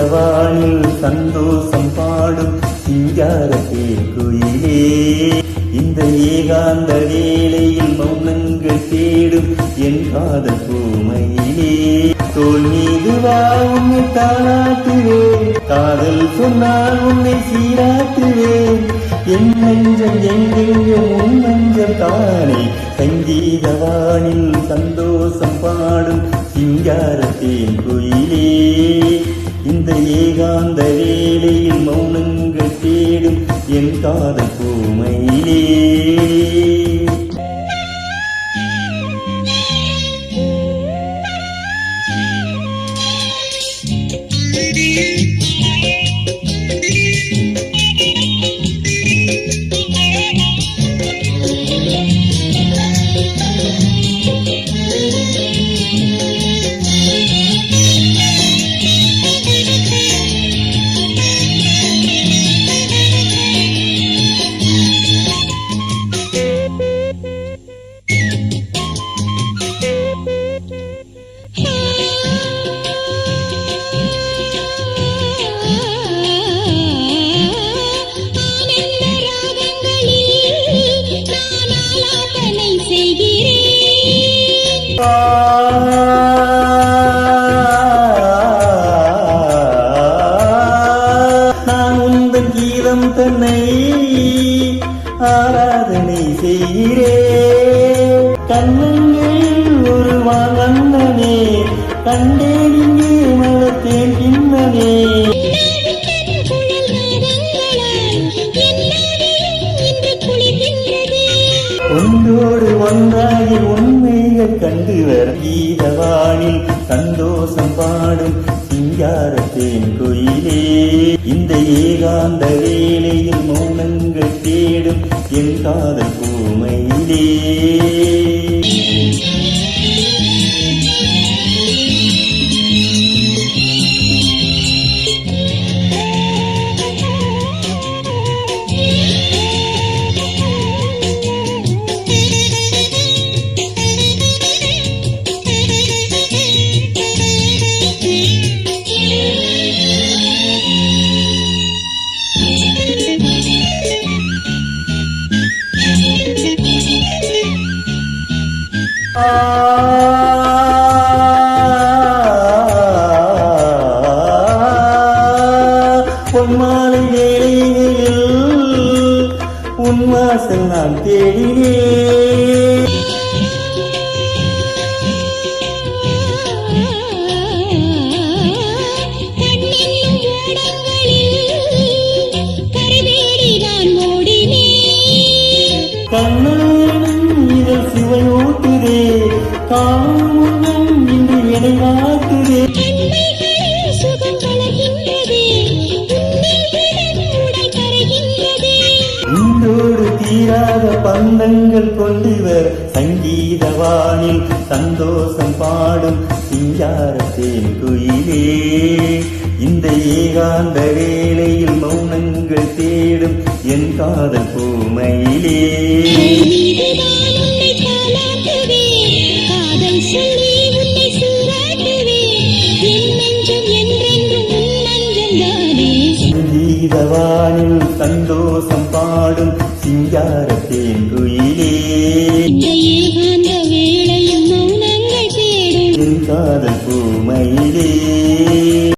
சங்கீதவானில் சந்தோஷம் பாடும் சிங்காரத்தே குயிலே, இந்த ஏகாந்த வேளையில் மௌனங்கள் தேடும் என் காதல் பூமையிலே, தோல் மீது வா உன்னை தாளாட்டுவேன், காதல் சொன்னால் உன்னை சீராட்டுவேன், என் நெஞ்சம் எங்கெங்கும் உன் நெஞ்சம் தானே, சங்கீதவானில் சந்தோஷம் பாடும் சிங்காரத்தேன் குயிலே, இந்த ஏகாந்த வேளையில் மௌனங்கள் தேடும் என் காதல் பூமையிலே. நான் உந்தன் கீதம் தன்னை ஆராதனை செய்கிறேன், கண்ணங்களில் ஒரு வாங்கண்ணனே, கண்டேன் இங்கே மலத்தேன் கிண்ணனே, ஒன்றோடு ஒன்றாகி உண்மைகள் கண்டுவர் கீதவானில் சந்தோஷம் பாடும் சிங்காரத்தேன் குயிலே, இந்த ஏகாந்த வேளையில் மௌனங்கள் தேடும் என் காதல் பூமையிலே. பொன்மாலை வேளையில் உன் வாசல் நான் தேடினேன், கண்ணனும் இதழ் சுவையூட்டுதே, காணும் இன்று எடை மாட்டுதே, இன்றோடு தீராத பந்தங்கள் கொண்டுவர் சங்கீதவானில் சந்தோஷம் பாடும் சிங்காரத்தேன் குயிலே, இந்த ஏகாந்த வேளையில் மௌனங்கள் தேடும் என் காதல் பூமையிலே. சங்கீதவானில் சந்தோஷம் பாடும் சிங்காரத்தேன் குயிலே, என் காதல் பூமையிலே.